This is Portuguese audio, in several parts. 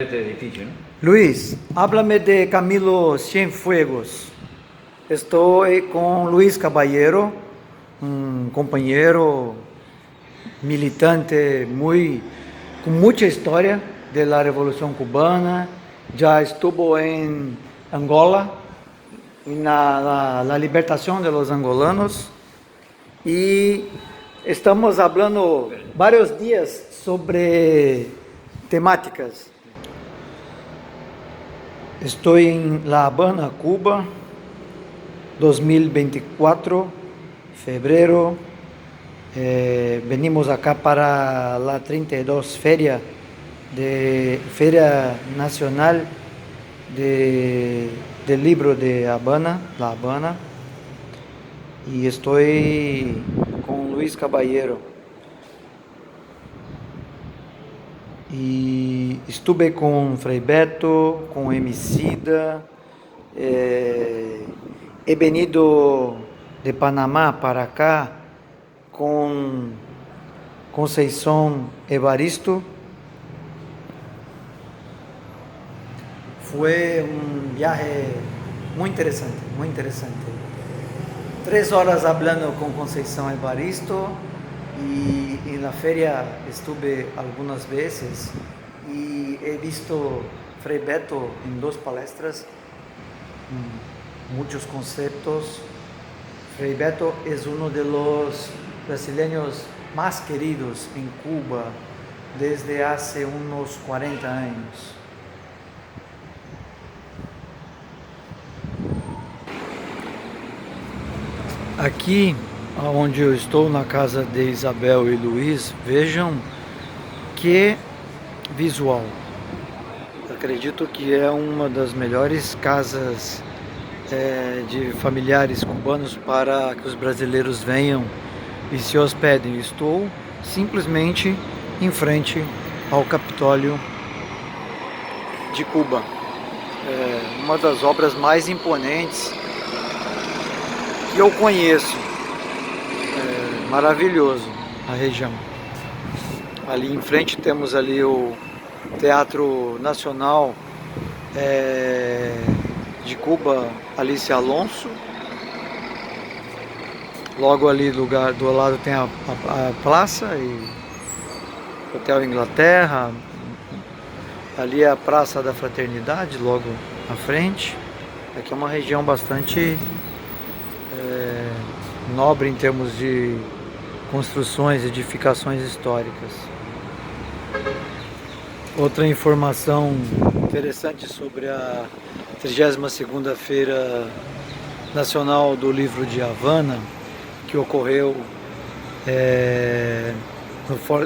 Difícil, ¿no? Luis, háblame de Camilo Cienfuegos. Estoy con Luis Caballero, un compañero militante con mucha historia de la Revolución Cubana. Ya estuvo en Angola, en la libertación de los angolanos. Y estamos hablando varios días sobre temáticas. Estoy en La Habana, Cuba, 2024, febrero. Venimos acá para la 32 Feria Nacional del Libro de Habana, La Habana. Y estoy con Luis Caballero. E estuve com Frei Beto, com Emicida, he venido de Panamá para cá com Conceição Evaristo. Foi um viaje muito interessante, muito interessante. 3 horas hablando com Conceição Evaristo. Y en la feria estuve algunas veces y he visto Frei Beto en 2 palestras, muchos conceptos. Frei Beto es uno de los brasileños más queridos en Cuba desde hace unos 40 años. Aqui onde eu estou, na casa de Isabel e Luiz, vejam que visual. Acredito que é uma das melhores casas de familiares cubanos para que os brasileiros venham e se hospedem. Estou simplesmente em frente ao Capitólio de Cuba. Uma das obras mais imponentes que eu conheço. Maravilhoso a região. Ali em frente temos ali o Teatro Nacional de Cuba, Alice Alonso. Logo ali do lado tem a praça e Hotel Inglaterra. Ali é a Praça da Fraternidade, logo à frente. Aqui é uma região bastante nobre em termos de construções, edificações históricas. Outra informação interessante sobre a 32ª Feira Nacional do Livro de Havana, que ocorreu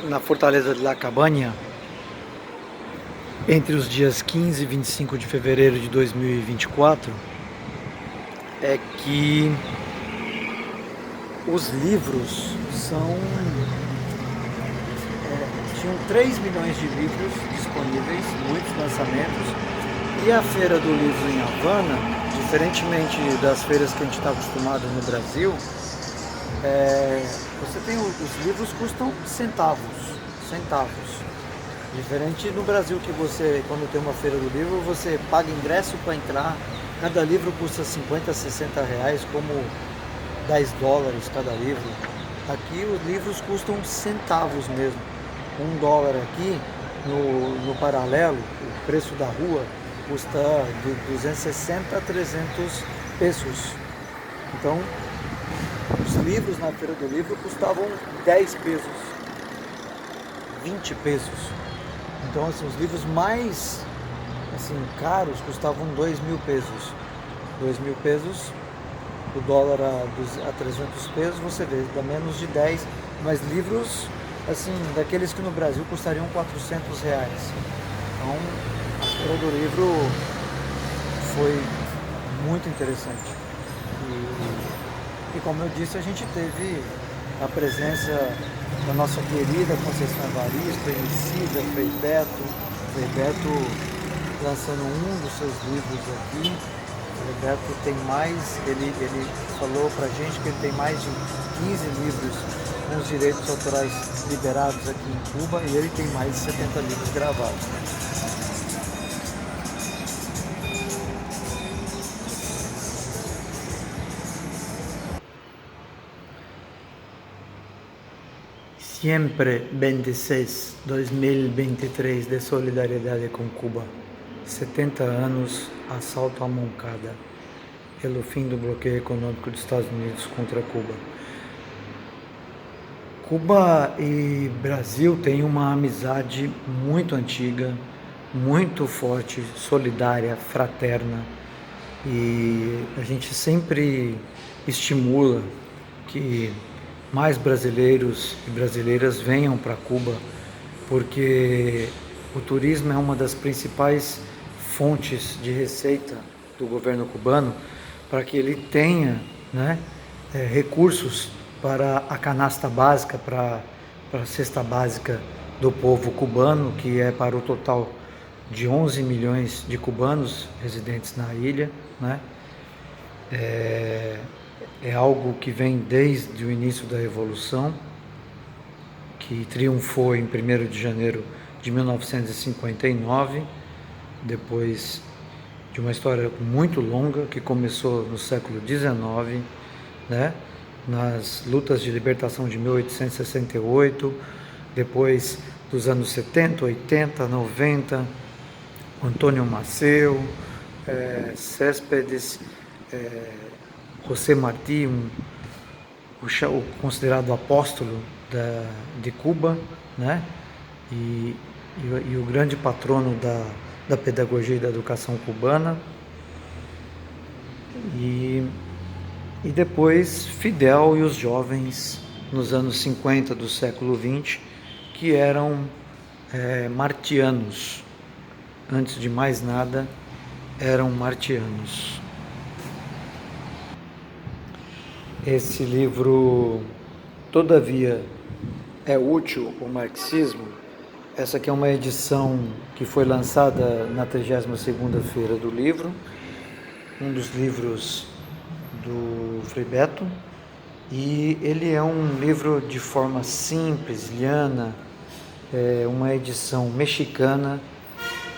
na Fortaleza de La Cabaña entre os dias 15 e 25 de fevereiro de 2024, é que os livros tinham 3 milhões de livros disponíveis, muitos lançamentos, e a Feira do Livro em Havana, diferentemente das feiras que a gente está acostumado no Brasil, você tem os livros custam centavos. Diferente no Brasil, que você, quando tem uma feira do livro, você paga ingresso para entrar, cada livro custa 50, 60 reais, como $10 cada livro. Aqui os livros custam centavos mesmo. $1 aqui no paralelo, o preço da rua custa de 260 a 300 pesos. Então, os livros na Feira do Livro custavam 10 pesos, 20 pesos. Então, assim, os livros mais caros custavam 2.000 pesos. 2.000 pesos. O dólar a 300 pesos, você vê, dá menos de 10, mas livros, assim, daqueles que no Brasil custariam 400 reais. Então, a Feira do Livro foi muito interessante. E como eu disse, a gente teve a presença da nossa querida Conceição Evaristo, Emicida, Frei Beto lançando um dos seus livros aqui. O Roberto tem mais, ele falou pra gente que ele tem mais de 15 livros com os direitos autorais liberados aqui em Cuba e ele tem mais de 70 livros gravados. Siempre 26, 2023 de solidariedade com Cuba. 70 anos, assalto à Moncada, pelo fim do bloqueio econômico dos Estados Unidos contra Cuba. Cuba e Brasil têm uma amizade muito antiga, muito forte, solidária, fraterna, e a gente sempre estimula que mais brasileiros e brasileiras venham para Cuba, porque o turismo é uma das principais fontes de receita do governo cubano, para que ele tenha, recursos para a canasta básica, para a cesta básica do povo cubano, que é para o total de 11 milhões de cubanos residentes na ilha, É algo que vem desde o início da Revolução, que triunfou em 1º de janeiro de 1959, depois de uma história muito longa que começou no século XIX, nas lutas de libertação de 1868, depois dos anos 70, 80, 90, Antônio Maceo, Céspedes, José Martí, o considerado apóstolo de Cuba, e o grande patrono da pedagogia e da educação cubana, e depois Fidel e os jovens nos anos 50 do século XX, que eram martianos, antes de mais nada, eram martianos. Esse livro, todavia, é útil o marxismo. Essa aqui é uma edição que foi lançada na 32ª Feira do Livro, um dos livros do Frei Beto, e ele é um livro de forma simples, liana, uma edição mexicana,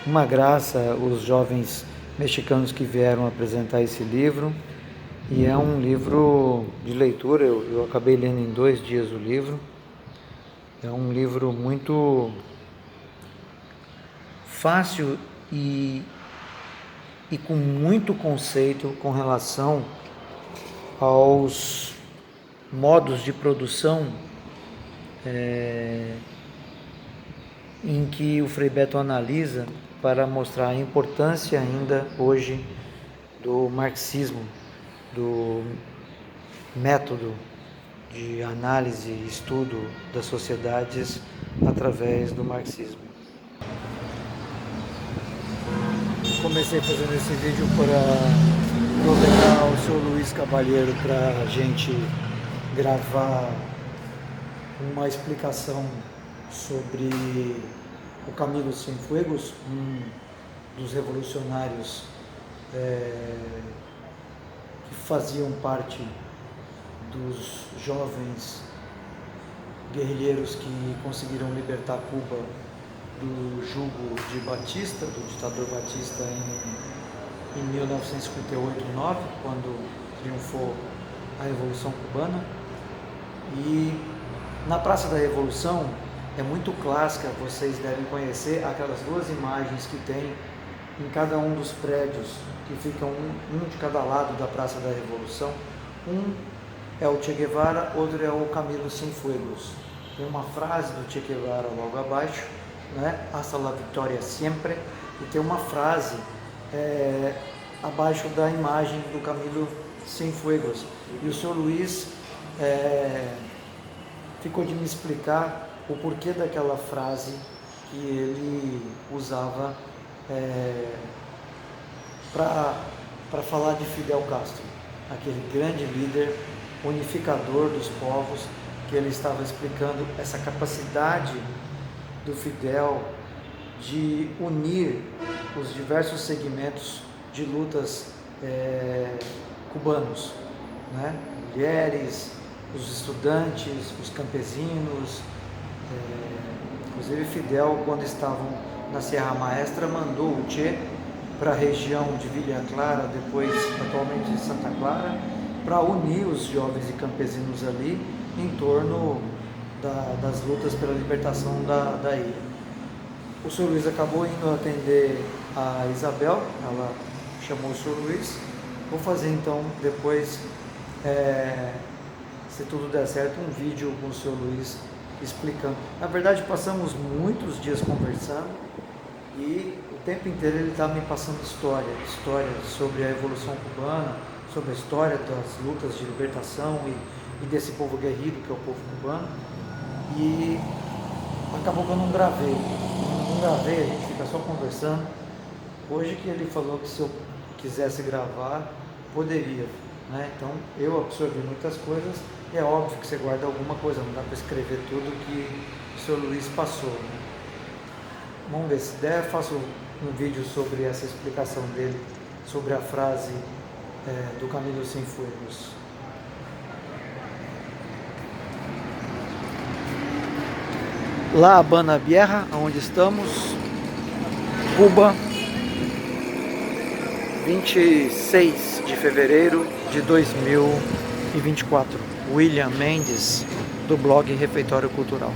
uma graça os jovens mexicanos que vieram apresentar esse livro. E é um livro de leitura, eu acabei lendo em 2 dias o livro. É um livro muito fácil e com muito conceito com relação aos modos de produção em que o Frei Beto analisa para mostrar a importância ainda hoje do marxismo, do método de análise e estudo das sociedades através do marxismo. Comecei fazendo esse vídeo para convidar o Sr. Luiz Cavalheiro para a gente gravar uma explicação sobre o Camilo Cienfuegos, um dos revolucionários que faziam parte dos jovens guerrilheiros que conseguiram libertar Cuba do jugo de Batista, do ditador Batista, em 1958-9, quando triunfou a Revolução Cubana. E na Praça da Revolução é muito clássica, vocês devem conhecer aquelas 2 imagens que tem em cada um dos prédios, que ficam um de cada lado da Praça da Revolução. Um é o Che Guevara, outro é o Camilo Cienfuegos. Tem uma frase do Che Guevara logo abaixo, hasta la victoria siempre, e tem uma frase abaixo da imagem do Camilo Cienfuegos. E o Sr. Luiz ficou de me explicar o porquê daquela frase que ele usava para falar de Fidel Castro, aquele grande líder unificador dos povos, que ele estava explicando essa capacidade do Fidel de unir os diversos segmentos de lutas cubanos, mulheres, os estudantes, os campesinos. Inclusive Fidel, quando estavam na Serra Maestra, mandou o Che para a região de Villa Clara, depois atualmente de Santa Clara, para unir os jovens e campesinos ali em torno das lutas pela libertação da ilha. O Sr. Luiz acabou indo atender a Isabel, ela chamou o Sr. Luiz. Vou fazer então depois, se tudo der certo, um vídeo com o Sr. Luiz explicando. Na verdade, passamos muitos dias conversando e o tempo inteiro ele está me passando história sobre a evolução cubana, sobre a história das lutas de libertação e desse povo guerreiro que é o povo cubano. E acabou que eu não gravei, a gente fica só conversando. Hoje que ele falou que se eu quisesse gravar, poderia, né? Então eu absorvi muitas coisas, e é óbvio que você guarda alguma coisa, não dá para escrever tudo que o Sr. Luiz passou, né? Vamos ver, se der, faço um vídeo sobre essa explicação dele, sobre a frase do Camilo Cienfuegos. La Habana Vieja, onde estamos, Cuba, 26 de fevereiro de 2024. William Mendes, do blog Refeitório Cultural.